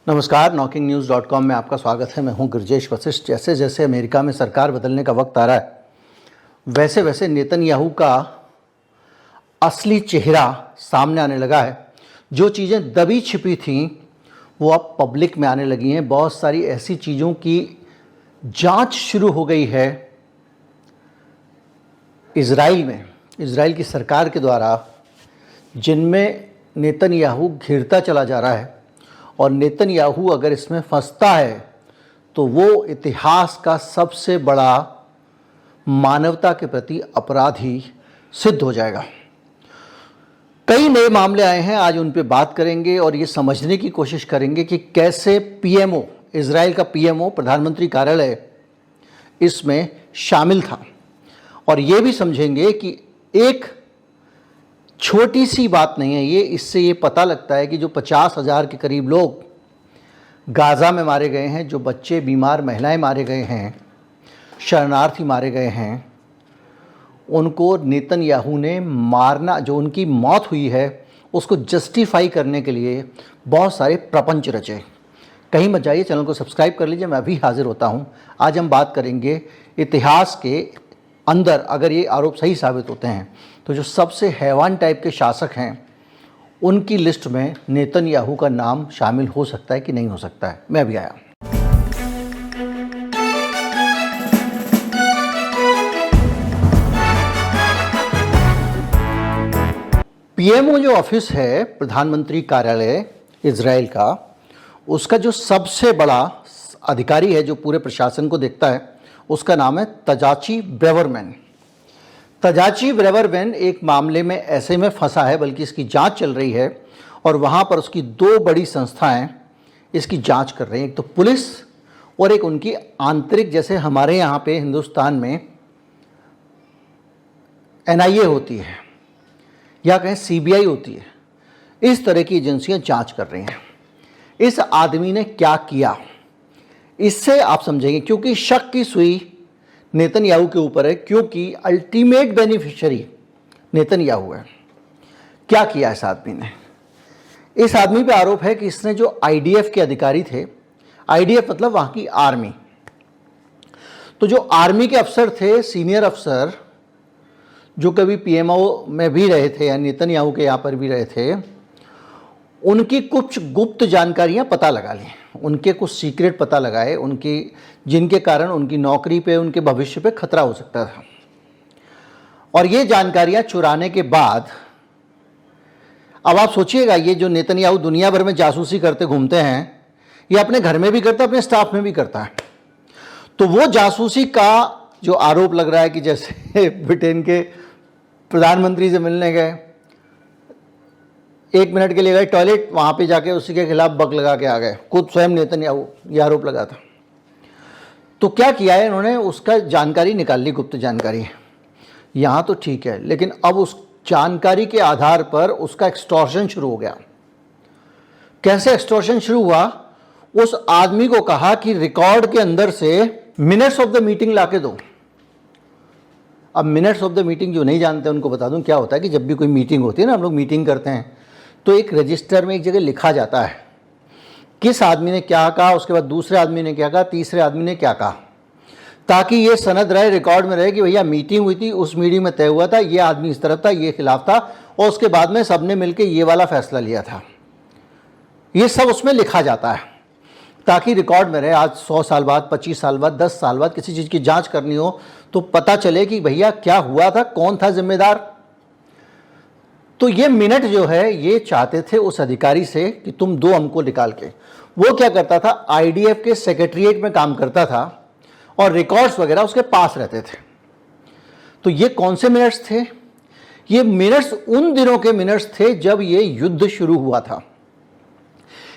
नमस्कार, knocking-news.com में आपका स्वागत है। मैं हूं गिरजेश वशिष्ठ। जैसे जैसे अमेरिका में सरकार बदलने का वक्त आ रहा है, वैसे वैसे नेतन्याहू का असली चेहरा सामने आने लगा है। जो चीज़ें दबी छिपी थीं वो अब पब्लिक में आने लगी हैं। बहुत सारी ऐसी चीज़ों की जांच शुरू हो गई है इजराइल में, इजराइल की सरकार के द्वारा, जिनमें नेतन्याहू घिरता चला जा रहा है। और नेतन्याहू अगर इसमें फंसता है तो वो इतिहास का सबसे बड़ा मानवता के प्रति अपराधी सिद्ध हो जाएगा। कई नए मामले आए हैं, आज उन पे बात करेंगे और ये समझने की कोशिश करेंगे कि कैसे पीएमओ, इजराइल का पीएमओ, प्रधानमंत्री कार्यालय, इसमें शामिल था। और ये भी समझेंगे कि एक छोटी सी बात नहीं है ये, इससे ये पता लगता है कि जो 50,000 के करीब लोग गाज़ा में मारे गए हैं, जो बच्चे, बीमार, महिलाएं मारे गए हैं, शरणार्थी मारे गए हैं, उनको नेतन्याहू ने मारना, जो उनकी मौत हुई है उसको जस्टिफाई करने के लिए बहुत सारे प्रपंच रचे। कहीं मत जाइए, चैनल को सब्सक्राइब कर लीजिए, मैं अभी हाजिर होता हूँ। आज हम बात करेंगे इतिहास के अंदर, अगर ये आरोप सही साबित होते हैं तो जो सबसे हैवान टाइप के शासक हैं उनकी लिस्ट में नेतन्याहू का नाम शामिल हो सकता है कि नहीं हो सकता है। मैं अभी आया। पीएमओ जो ऑफिस है, प्रधानमंत्री कार्यालय इजराइल का, उसका जो सबसे बड़ा अधिकारी है जो पूरे प्रशासन को देखता है, उसका नाम है तजाची ब्रेवरमैन। तजाची ब्रेवरमैन एक मामले में ऐसे में फंसा है, बल्कि इसकी जांच चल रही है और वहाँ पर उसकी दो बड़ी संस्थाएं इसकी जांच कर रही हैं। एक तो पुलिस और एक उनकी आंतरिक, जैसे हमारे यहाँ पे हिंदुस्तान में एनआईए होती है या कहें सीबीआई होती है, इस तरह की एजेंसियां जांच कर रही हैं इस आदमी ने क्या किया। इससे आप समझेंगे, क्योंकि शक की सुई नेतन्याहू के ऊपर है, क्योंकि अल्टीमेट बेनिफिशियरी नेतन्याहू है। क्या किया इस आदमी ने? इस आदमी पे आरोप है कि इसने जो आईडीएफ के अधिकारी थे, आईडीएफ मतलब वहाँ की आर्मी, तो जो आर्मी के अफसर थे, सीनियर अफसर, जो कभी पीएमओ में भी रहे थे या नेतन्याहू के यहाँ पर भी रहे थे, उनकी कुछ गुप्त जानकारियां पता लगा ली, उनके कुछ सीक्रेट पता लगाए, उनकी, जिनके कारण उनकी नौकरी पे, उनके भविष्य पे खतरा हो सकता था। और ये जानकारियां चुराने के बाद, अब आप सोचिएगा, ये जो नेतन्याहू दुनिया भर में जासूसी करते घूमते हैं, ये अपने घर में भी करता है, अपने स्टाफ में भी करता है। तो वो जासूसी का जो आरोप लग रहा है कि जैसे ब्रिटेन के प्रधानमंत्री से मिलने गए, 1 मिनट के लिए गए टॉयलेट, वहाँ पे जाके उसी के खिलाफ बक लगा के आ गए, खुद स्वयं नेतन्याहू, ये आरोप लगा था। तो क्या किया है इन्होंने, उसका जानकारी निकाल ली, गुप्त जानकारी। यहाँ तो ठीक है, लेकिन अब उस जानकारी के आधार पर उसका एक्सटॉर्शन शुरू हो गया। कैसे एक्सटॉर्शन शुरू हुआ? उस आदमी को कहा कि रिकॉर्ड के अंदर से मिनट्स ऑफ द मीटिंग ला के दो। अब मिनट्स ऑफ द मीटिंग जो नहीं जानते उनको बता दूं, क्या होता है कि जब भी कोई मीटिंग होती है ना, हम लोग मीटिंग करते हैं, तो एक रजिस्टर में एक जगह लिखा जाता है किस आदमी ने क्या कहा, उसके बाद दूसरे आदमी ने क्या कहा, तीसरे आदमी ने क्या कहा, ताकि ये सनद रहे, रिकॉर्ड में रहे कि भैया मीटिंग हुई थी, उस मीटिंग में तय हुआ था, ये आदमी इस तरफ था, ये खिलाफ था, और उसके बाद में सबने मिलकर ये वाला फैसला लिया था। ये सब उसमें लिखा जाता है ताकि रिकॉर्ड में रहे। आज 100 साल बाद, 25 साल बाद, 10 साल बाद किसी चीज़ की जांच करनी हो तो पता चले कि भैया क्या हुआ था, कौन था जिम्मेदार। तो ये मिनट जो है, ये चाहते थे उस अधिकारी से कि तुम दो हमको निकाल के। वो क्या करता था, आईडीएफ के सेक्रेटरीट में काम करता था और रिकॉर्ड्स वगैरह उसके पास रहते थे। तो ये कौन से मिनट्स थे? ये मिनट्स उन दिनों के मिनट्स थे जब ये युद्ध शुरू हुआ था।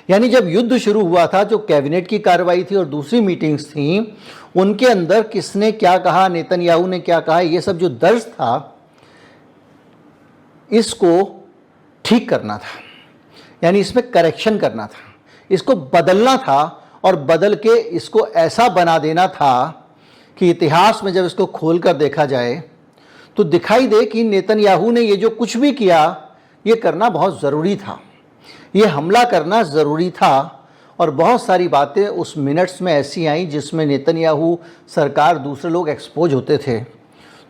यानी जब युद्ध शुरू हुआ था, जो कैबिनेट की कार्रवाई थी और दूसरी मीटिंग्स थी, उनके अंदर किसने क्या कहा, नेतन्याहू ने क्या कहा, ये सब जो दर्ज था, इसको ठीक करना था, यानी इसमें करेक्शन करना था, इसको बदलना था और बदल के इसको ऐसा बना देना था कि इतिहास में जब इसको खोलकर देखा जाए तो दिखाई दे कि नेतन्याहू ने ये जो कुछ भी किया, ये करना बहुत ज़रूरी था, ये हमला करना ज़रूरी था और बहुत सारी बातें उस मिनट्स में ऐसी आईं जिसमें नेतन्याहू सरकार, दूसरे लोग एक्सपोज होते थे,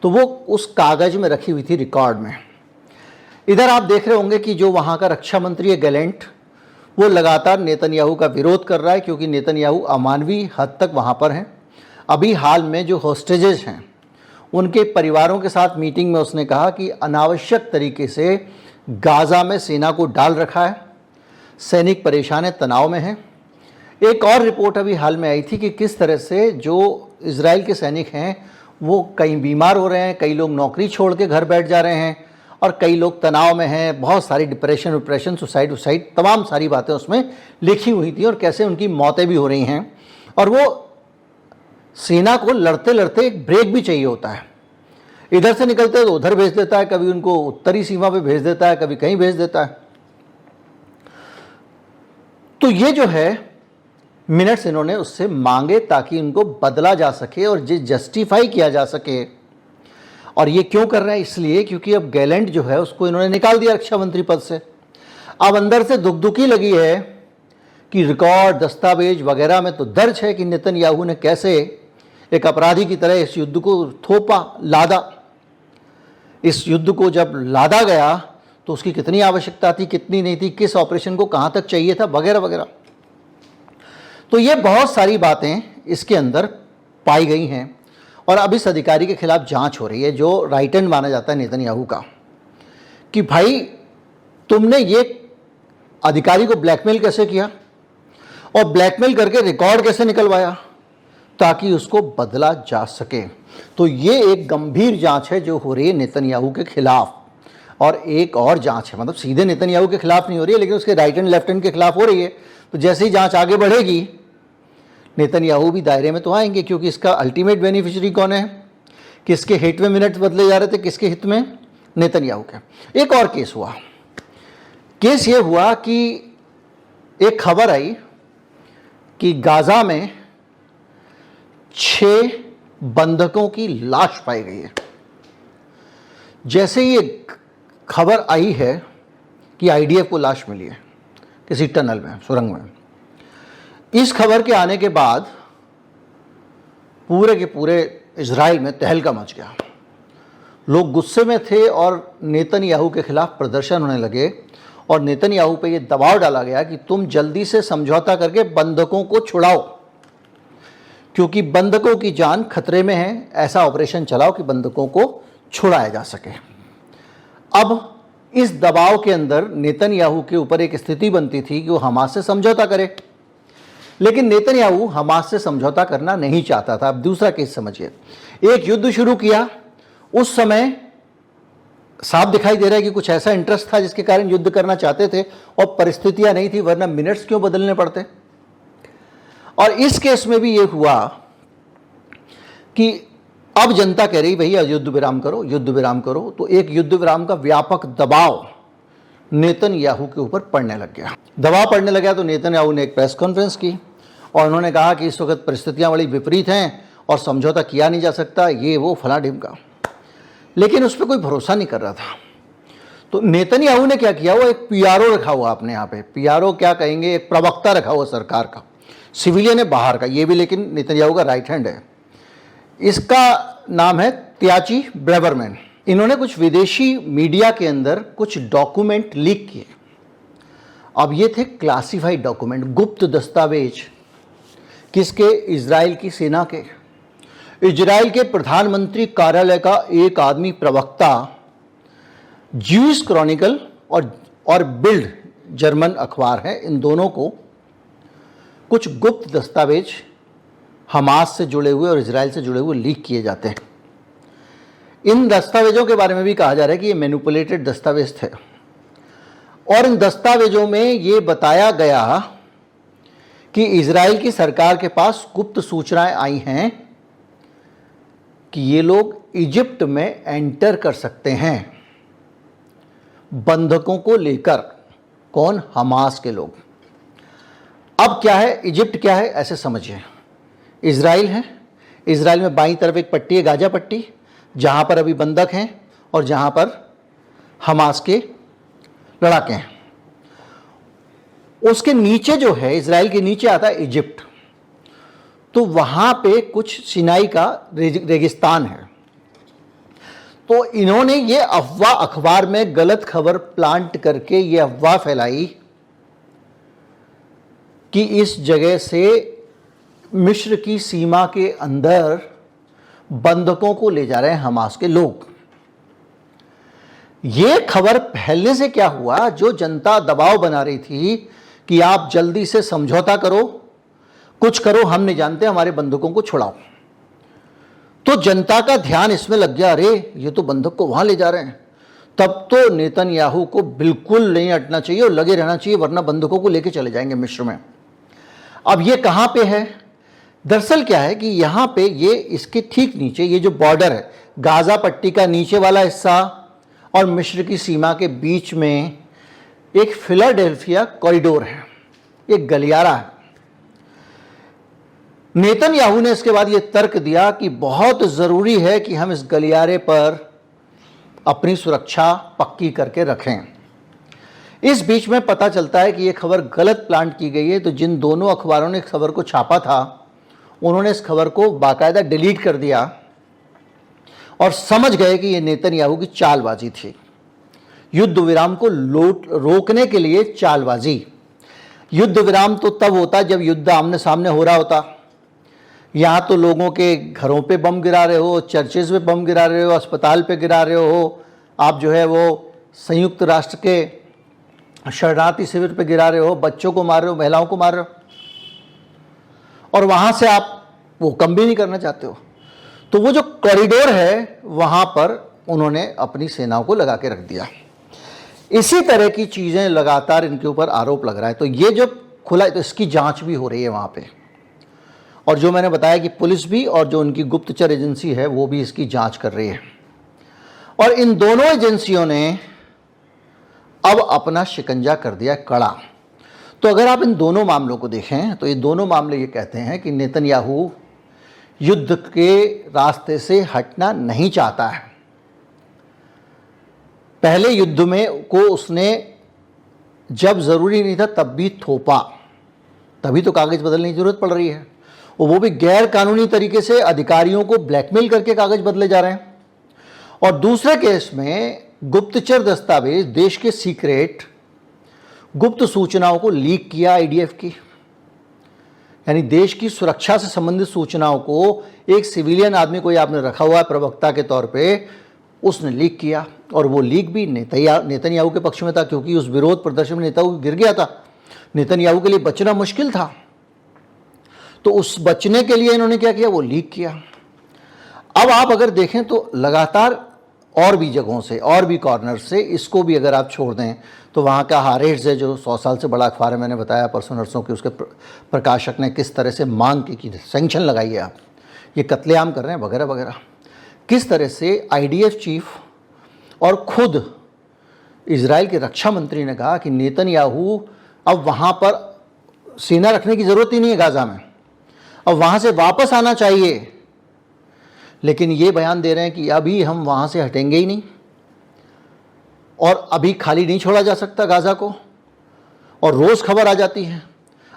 तो वो उस कागज़ में रखी हुई थी, रिकॉर्ड में। इधर आप देख रहे होंगे कि जो वहाँ का रक्षा मंत्री है गैलेंट, वो लगातार नेतन्याहू का विरोध कर रहा है, क्योंकि नेतन्याहू अमानवीय हद तक वहाँ पर हैं। अभी हाल में जो हॉस्टेजेस हैं उनके परिवारों के साथ मीटिंग में उसने कहा कि अनावश्यक तरीके से गाज़ा में सेना को डाल रखा है, सैनिक परेशान है, तनाव में हैं। एक और रिपोर्ट अभी हाल में आई थी कि किस तरह से जो इजराइल के सैनिक हैं वो कई बीमार हो रहे हैं, कई लोग नौकरी छोड़ के घर बैठ जा रहे हैं, और कई लोग तनाव में हैं, बहुत सारी डिप्रेशन, सुसाइड, तमाम सारी बातें उसमें लिखी हुई थी, और कैसे उनकी मौतें भी हो रही हैं। और वो सेना को लड़ते लड़ते एक ब्रेक भी चाहिए होता है। इधर से निकलते तो उधर भेज देता है, कभी उनको उत्तरी सीमा पे भेज देता है, कभी कहीं भेज देता है। तो ये जो है मिनट्स इन्होंने उससे मांगे ताकि उनको बदला जा सके और जस्टिफाई किया जा सके। और ये क्यों कर रहे हैं? इसलिए क्योंकि अब गैलेंट जो है उसको इन्होंने निकाल दिया रक्षा मंत्री पद से। अब अंदर से दुखदुखी लगी है कि रिकॉर्ड, दस्तावेज वगैरह में तो दर्ज है कि नेतन्याहू ने कैसे एक अपराधी की तरह इस युद्ध को थोपा, लादा। इस युद्ध को जब लादा गया तो उसकी कितनी आवश्यकता थी, कितनी नहीं थी, किस ऑपरेशन को कहाँ तक चाहिए था, वगैरह वगैरह। तो ये बहुत सारी बातें इसके अंदर पाई गई हैं, और अब इस अधिकारी के खिलाफ जांच हो रही है, जो राइट हैंड माना जाता है नेतन्याहू का, कि भाई तुमने ये अधिकारी को ब्लैकमेल कैसे किया और ब्लैकमेल करके रिकॉर्ड कैसे निकलवाया ताकि उसको बदला जा सके। तो ये एक गंभीर जांच है जो हो रही है नेतन्याहू के खिलाफ। और एक और जांच है, मतलब सीधे नेतन्याहू के खिलाफ नहीं हो रही है, लेकिन उसके राइट हैंड लेफ्ट हैंड के खिलाफ हो रही है। तो जैसे ही जांच आगे बढ़ेगी नेतन्याहू भी दायरे में तो आएंगे, क्योंकि इसका अल्टीमेट बेनिफिशियरी कौन है? किसके हित में मिनट्स बदले जा रहे थे, किसके हित में? नेतन्याहू के। एक और केस हुआ। केस ये हुआ कि एक खबर आई कि गाजा में 6 बंधकों की लाश पाई गई है। जैसे ये खबर आई है कि आईडीएफ को लाश मिली है किसी टनल में, सुरंग में, इस खबर के आने के बाद पूरे के पूरे इजराइल में तहलका मच गया। लोग गुस्से में थे और नेतन्याहू के खिलाफ प्रदर्शन होने लगे, और नेतन्याहू पे ये दबाव डाला गया कि तुम जल्दी से समझौता करके बंधकों को छुड़ाओ, क्योंकि बंधकों की जान खतरे में है। ऐसा ऑपरेशन चलाओ कि बंधकों को छुड़ाया जा सके। अब इस दबाव के अंदर नेतन्याहू के ऊपर एक स्थिति बनती थी कि वो हमास से समझौता करे, लेकिन नेतन्याहू हमास से समझौता करना नहीं चाहता था। अब दूसरा केस समझिए, एक युद्ध शुरू किया, उस समय साफ दिखाई दे रहा है कि कुछ ऐसा इंटरेस्ट था जिसके कारण युद्ध करना चाहते थे, और परिस्थितियां नहीं थी, वरना मिनट्स क्यों बदलने पड़ते। और इस केस में भी ये हुआ कि अब जनता कह रही भैया युद्ध विराम करो, युद्ध विराम करो। तो एक युद्ध विराम का व्यापक दबाव नेतन्याहू के ऊपर पड़ने लग गया। दबाव पड़ने लगा तो नेतन्याहू ने एक प्रेस कॉन्फ्रेंस की और उन्होंने कहा कि इस वक्त परिस्थितियां बड़ी विपरीत हैं और समझौता किया नहीं जा सकता, ये वो फला ढिमका। लेकिन उस पर कोई भरोसा नहीं कर रहा था। तो नेतन्याहू ने क्या किया, वो एक पीआरओ रखा हुआ अपने यहाँ पे, पीआरओ क्या कहेंगे, एक प्रवक्ता रखा हुआ सरकार का, सिविलियन है बाहर का, ये भी लेकिन नेतन्याहू का राइट हैंड है। इसका नाम है त्याची ब्रेबरमैन। इन्होंने कुछ विदेशी मीडिया के अंदर कुछ डॉक्यूमेंट लीक किए। अब ये थे क्लासिफाइड डॉक्यूमेंट, गुप्त दस्तावेज। किसके? इजराइल की सेना के। इजराइल के प्रधानमंत्री कार्यालय का एक आदमी प्रवक्ता ज्यूइश क्रॉनिकल और बिल्ड जर्मन अखबार है, इन दोनों को कुछ गुप्त दस्तावेज हमास से जुड़े हुए और इजराइल से जुड़े हुए लीक किए जाते हैं। इन दस्तावेजों के बारे में भी कहा जा रहा है कि ये मैनिपुलेटेड दस्तावेज थे, और इन दस्तावेजों में ये बताया गया कि इजराइल की सरकार के पास गुप्त सूचनाएं आई हैं कि ये लोग इजिप्ट में एंटर कर सकते हैं बंधकों को लेकर। कौन? हमास के लोग। अब क्या है, इजिप्ट क्या है, ऐसे समझिए। इजराइल है, इजराइल में बाईं तरफ एक पट्टी है, गाजा पट्टी, जहां पर अभी बंधक हैं और जहां पर हमास के लड़ाके हैं। उसके नीचे जो है, इजराइल के नीचे आता है इजिप्ट, तो वहां पे कुछ सिनाई का रेगिस्तान है। तो इन्होंने ये अफवाह अखबार में गलत खबर प्लांट करके ये अफवाह फैलाई कि इस जगह से मिस्र की सीमा के अंदर बंधकों को ले जा रहे हैं हमास के लोग। ये खबर फैलने से क्या हुआ, जो जनता दबाव बना रही थी कि आप जल्दी से समझौता करो, कुछ करो, हम नहीं जानते, हमारे बंधकों को छुड़ाओ, तो जनता का ध्यान इसमें लग गया, अरे ये तो बंधक को वहां ले जा रहे हैं। तब तो नेतन्याहू को बिल्कुल नहीं हटना चाहिए और लगे रहना चाहिए, वरना बंधकों को लेके चले जाएंगे मिस्र में। अब ये कहां पे है? दरअसल क्या है कि यहां पे ये इसके ठीक नीचे ये जो बॉर्डर है, गाजा पट्टी का नीचे वाला हिस्सा और मिस्र की सीमा के बीच में एक फिलाडेल्फिया कॉरिडोर है, एक गलियारा है। नेतन्याहू ने इसके बाद ये तर्क दिया कि बहुत ज़रूरी है कि हम इस गलियारे पर अपनी सुरक्षा पक्की करके रखें। इस बीच में पता चलता है कि ये खबर गलत प्लांट की गई है, तो जिन दोनों अखबारों ने खबर को छापा था उन्होंने इस खबर को बाकायदा डिलीट कर दिया और समझ गए कि ये नेतन्याहू की चालबाजी थी, युद्ध विराम को रोकने के लिए चालबाजी। युद्ध विराम तो तब होता जब युद्ध आमने सामने हो रहा होता। यहाँ तो लोगों के घरों पे बम गिरा रहे हो, चर्चेज पे बम गिरा रहे हो, अस्पताल पे गिरा रहे हो, आप जो है वो संयुक्त राष्ट्र के शरणार्थी शिविर पे गिरा रहे हो, बच्चों को मार रहे हो, महिलाओं को मार रहे हो, और वहाँ से आप वो कम भी नहीं करना चाहते हो। तो वो जो कॉरिडोर है वहाँ पर उन्होंने अपनी सेनाओं को लगा के रख दिया। इसी तरह की चीज़ें लगातार इनके ऊपर आरोप लग रहा है। तो ये जो खुला है तो इसकी जांच भी हो रही है वहाँ पे, और जो मैंने बताया कि पुलिस भी और जो उनकी गुप्तचर एजेंसी है वो भी इसकी जांच कर रही है। और इन दोनों एजेंसियों ने अब अपना शिकंजा कर दिया कड़ा। तो अगर आप इन दोनों मामलों को देखें तो ये दोनों मामले ये कहते हैं कि नेतन्याहू युद्ध के रास्ते से हटना नहीं चाहता है। पहले युद्ध में को उसने जब ज़रूरी नहीं था तब भी थोपा, तभी तो कागज़ बदलने की ज़रूरत पड़ रही है, और वो भी गैर कानूनी तरीके से अधिकारियों को ब्लैकमेल करके कागज़ बदले जा रहे हैं। और दूसरे केस में गुप्तचर दस्तावेज, देश के सीक्रेट गुप्त सूचनाओं को लीक किया आईडीएफ की, यानी देश की सुरक्षा से संबंधित सूचनाओं को एक सिविलियन आदमी को आपने रखा हुआ है प्रवक्ता के तौर पे, उसने लीक किया। और वो लीक भी नेतन्याहू के पक्ष में था, क्योंकि उस विरोध प्रदर्शन में नेताहू गिर गया था, नेतन्याहू के लिए बचना मुश्किल था। तो उस बचने के लिए इन्होंने क्या किया, वो लीक किया। अब आप अगर देखें तो लगातार और भी जगहों से, और भी कॉर्नर से, इसको भी अगर आप छोड़ दें तो वहाँ का हारेट्स है जो 100 साल से बड़ा अखबार है, मैंने बताया परसों नरसों की, उसके प्रकाशक ने किस तरह से मांग की कि सैंक्शन लगाइए, आप ये कत्लेआम कर रहे हैं वगैरह वगैरह। किस तरह से आईडीएफ चीफ और खुद इजराइल के रक्षा मंत्री ने कहा कि नेतन्याहू अब वहाँ पर सेना रखने की ज़रूरत ही नहीं है गाज़ा में, अब वहाँ से वापस आना चाहिए। लेकिन ये बयान दे रहे हैं कि अभी हम वहाँ से हटेंगे ही नहीं, और अभी खाली नहीं छोड़ा जा सकता गाज़ा को। और रोज़ खबर आ जाती है,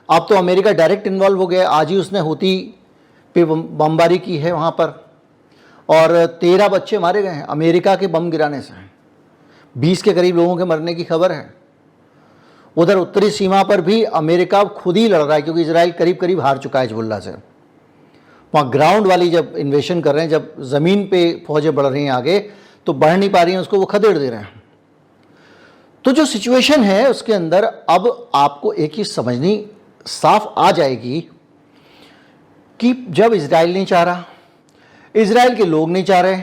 अब तो अमेरिका डायरेक्ट इन्वॉल्व हो गया। आज ही उसने हूती पे बमबारी की है वहाँ पर, और 13 बच्चे मारे गए हैं अमेरिका के बम गिराने से। 20 के करीब लोगों के मरने की खबर है। उधर उत्तरी सीमा पर भी अमेरिका खुद ही लड़ रहा है, क्योंकि इजराइल करीब करीब हार चुका है हिजबुल्लाह से। वहाँ ग्राउंड वाली जब इन्वेशन कर रहे हैं, जब ज़मीन पे फौजें बढ़ रही हैं आगे, तो बढ़ नहीं पा रही हैं, उसको वो खदेड़ दे रहे हैं। तो जो सिचुएशन है उसके अंदर अब आपको एक ही समझनी साफ आ जाएगी कि जब इजराइल नहीं चाह रहा, इजराइल के लोग नहीं चाह रहे,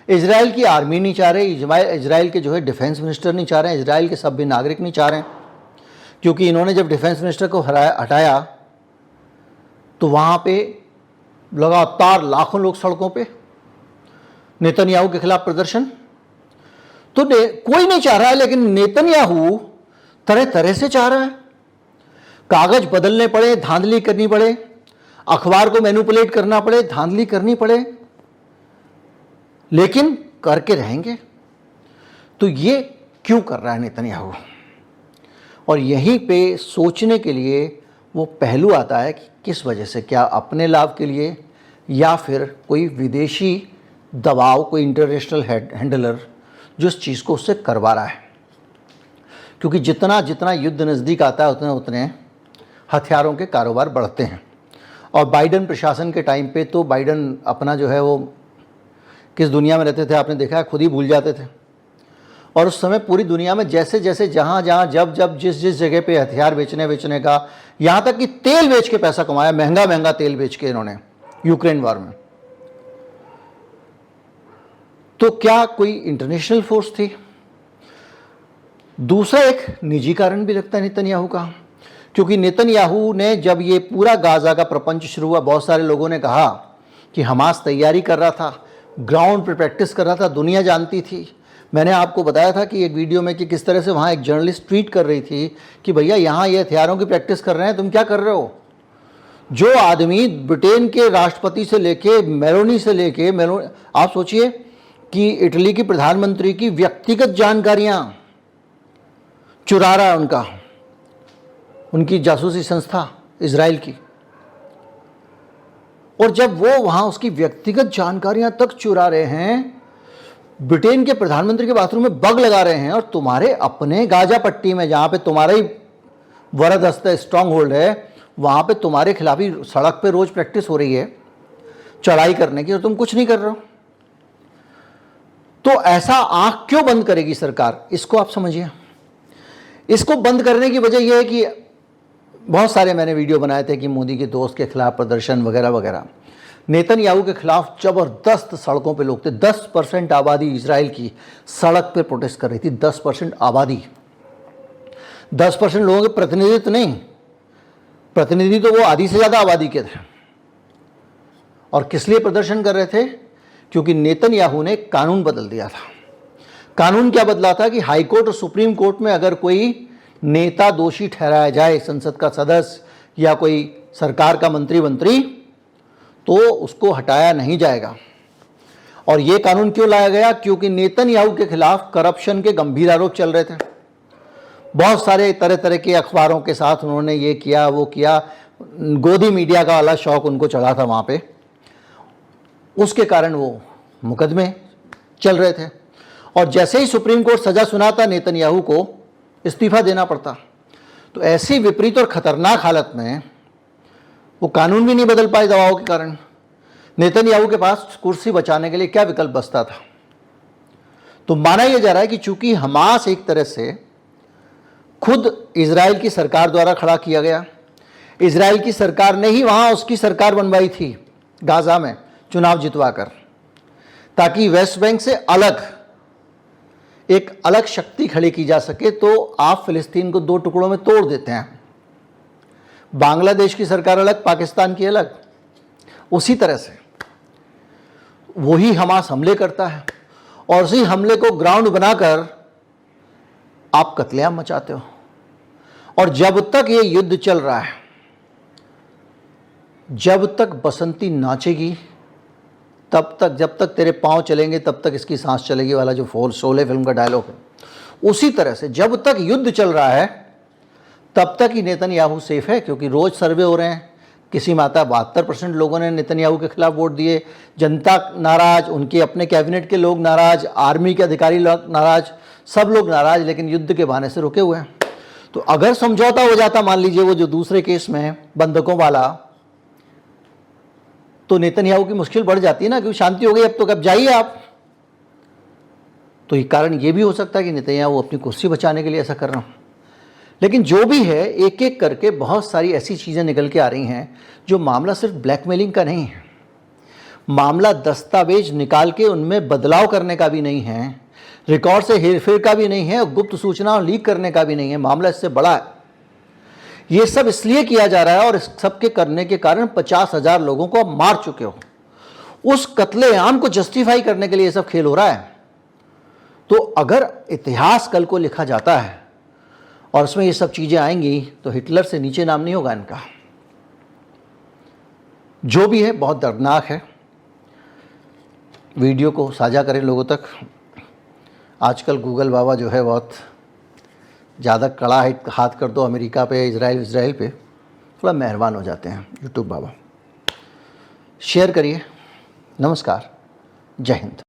इजराइल की आर्मी नहीं चाह रही, इजराइल के जो है डिफेंस मिनिस्टर नहीं चाह रहे, इजराइल के सभ्य नागरिक नहीं चाह रहे, क्योंकि इन्होंने जब डिफेंस मिनिस्टर को हटाया तो वहाँ पे लगातार लाखों लोग सड़कों पे, नेतन्याहू के खिलाफ प्रदर्शन। तो कोई नहीं चाह रहा है, लेकिन नेतन्याहू तरह तरह से चाह रहा है। कागज बदलने पड़े, धांधली करनी पड़े, अखबार को मैनिपुलेट करना पड़े, धांधली करनी पड़े, लेकिन करके रहेंगे। तो ये क्यों कर रहा है नेतन्याहू? और यहीं पे सोचने के लिए वो पहलू आता है कि किस वजह से, क्या अपने लाभ के लिए या फिर कोई विदेशी दबाव, कोई इंटरनेशनल हैंडलर जो इस चीज़ को उससे करवा रहा है। क्योंकि जितना जितना युद्ध नज़दीक आता है उतने उतने हथियारों के कारोबार बढ़ते हैं। और बाइडन प्रशासन के टाइम पे तो बाइडन अपना जो है वो किस दुनिया में रहते थे आपने देखा है, खुद ही भूल जाते थे। और उस समय पूरी दुनिया में जैसे जैसे जहाँ जहाँ जब जब जिस जगह पे हथियार बेचने का, यहाँ तक कि तेल बेच के पैसा कमाया, महंगा महंगा तेल बेच के इन्होंने यूक्रेन वार में। तो क्या कोई इंटरनेशनल फोर्स थी? दूसरा एक निजी कारण भी लगता है नेतन्याहू का, क्योंकि नेतन्याहू ने जब ये पूरा गाजा का प्रपंच शुरू हुआ, बहुत सारे लोगों ने कहा कि हमास तैयारी कर रहा था, ग्राउंड पर प्रैक्टिस कर रहा था, दुनिया जानती थी। मैंने आपको बताया था कि एक वीडियो में कि किस तरह से वहाँ एक जर्नलिस्ट ट्वीट कर रही थी कि भैया यहाँ ये हथियारों की प्रैक्टिस कर रहे हैं, तुम क्या कर रहे हो? जो आदमी ब्रिटेन के राष्ट्रपति से लेके मेलोनी से लेके आप सोचिए कि इटली की प्रधानमंत्री की व्यक्तिगत जानकारियां चुरा रहा है, उनकी जासूसी संस्था इजराइल की। और जब वो वहां उसकी व्यक्तिगत जानकारियां तक चुरा रहे हैं, ब्रिटेन के प्रधानमंत्री के बाथरूम में बग लगा रहे हैं, और तुम्हारे अपने गाजा पट्टी में जहां पे तुम्हारा ही वरदस्त स्ट्रांग होल्ड है, वहां पे तुम्हारे खिलाफ ही सड़क पे रोज प्रैक्टिस हो रही है चढ़ाई करने की, और तुम कुछ नहीं कर रहे हो। तो ऐसा आंख क्यों बंद करेगी सरकार? इसको आप समझिए। इसको बंद करने की वजह यह है कि बहुत सारे मैंने वीडियो बनाए थे कि मोदी के दोस्त के खिलाफ प्रदर्शन वगैरह वगैरह, नेतन्याहू के खिलाफ जबरदस्त सड़कों पे लोग थे। 10% आबादी इजराइल की सड़क पे प्रोटेस्ट कर रही थी। 10% आबादी, 10% लोगों के प्रतिनिधित्व नहीं, प्रतिनिधि तो वो आधी से ज़्यादा आबादी के थे। और किस लिए प्रदर्शन कर रहे थे? क्योंकि नेतन्याहू ने कानून बदल दिया था। कानून क्या बदला था कि हाई कोर्ट और सुप्रीम कोर्ट में अगर कोई नेता दोषी ठहराया जाए, संसद का सदस्य या कोई सरकार का मंत्री, तो उसको हटाया नहीं जाएगा। और ये कानून क्यों लाया गया? क्योंकि नेतन्याहू के खिलाफ करप्शन के गंभीर आरोप चल रहे थे। बहुत सारे तरह तरह के अखबारों के साथ उन्होंने ये किया वो किया, गोदी मीडिया का वाला शौक उनको चढ़ा था वहाँ पे। उसके कारण वो मुकदमे चल रहे थे। और जैसे ही सुप्रीम कोर्ट सजा सुनाता, नेतन्याहू को इस्तीफा देना पड़ता। तो ऐसी विपरीत और खतरनाक हालत में वो कानून भी नहीं बदल पाए दबाव के कारण। नेतन्याहू के पास कुर्सी बचाने के लिए क्या विकल्प बचता था? तो माना यह जा रहा है कि चूंकि हमास एक तरह से खुद इजराइल की सरकार द्वारा खड़ा किया गया, इजराइल की सरकार ने ही वहां उसकी सरकार बनवाई थी गाजा में चुनाव जितवाकर, ताकि वेस्ट बैंक से अलग एक अलग शक्ति खड़ी की जा सके। तो आप फिलिस्तीन को 2 टुकड़ों में तोड़ देते हैं, बांग्लादेश की सरकार अलग, पाकिस्तान की अलग। उसी तरह से वही हमास हमले करता है, और उसी हमले को ग्राउंड बनाकर आप कत्लेआम मचाते हो। और जब तक ये युद्ध चल रहा है, जब तक बसंती नाचेगी, तब तक, जब तक तेरे पांव चलेंगे तब तक इसकी सांस चलेगी वाला जो शोले फिल्म का डायलॉग है, उसी तरह से जब तक युद्ध चल रहा है तब तक ही नेतन्याहू सेफ है। क्योंकि रोज सर्वे हो रहे हैं, किसी में आता है 72% लोगों ने नेतन्याहू के खिलाफ वोट दिए, जनता नाराज, उनके अपने कैबिनेट के लोग नाराज, आर्मी के अधिकारी लोग नाराज, सब लोग नाराज, लेकिन युद्ध के बहाने से रुके हुए हैं। तो अगर समझौता हो जाता, मान लीजिए वो जो दूसरे केस में है बंधकों वाला, तो नेतन्याहू की मुश्किल बढ़ जाती है ना, क्योंकि शांति हो गई, अब तो कब जाइए आप। तो ये कारण ये भी हो सकता है कि नेतन्याहू अपनी कुर्सी बचाने के लिए ऐसा कर रहा हूं। लेकिन जो भी है, एक एक करके बहुत सारी ऐसी चीज़ें निकल के आ रही हैं जो मामला सिर्फ ब्लैकमेलिंग का नहीं है, मामला दस्तावेज निकाल के उनमें बदलाव करने का भी नहीं है, रिकॉर्ड से हेरफेर का भी नहीं है, और गुप्त सूचना लीक करने का भी नहीं है। मामला इससे बड़ा है। ये सब इसलिए किया जा रहा है, और इस सब के करने के कारण 50,000 लोगों को आप मार चुके हो। उस कत्लेआम को जस्टिफाई करने के लिए ये सब खेल हो रहा है। तो अगर इतिहास कल को लिखा जाता है और उसमें ये सब चीज़ें आएंगी, तो हिटलर से नीचे नाम नहीं होगा इनका। जो भी है बहुत दर्दनाक है। वीडियो को साझा करें लोगों तक। आजकल गूगल बाबा जो है बहुत ज़्यादा कड़ा हाथ कर दो अमेरिका पे, इजराइल पे, थोड़ा मेहरबान हो जाते हैं यूट्यूब बाबा। शेयर करिए। नमस्कार, जय हिंद।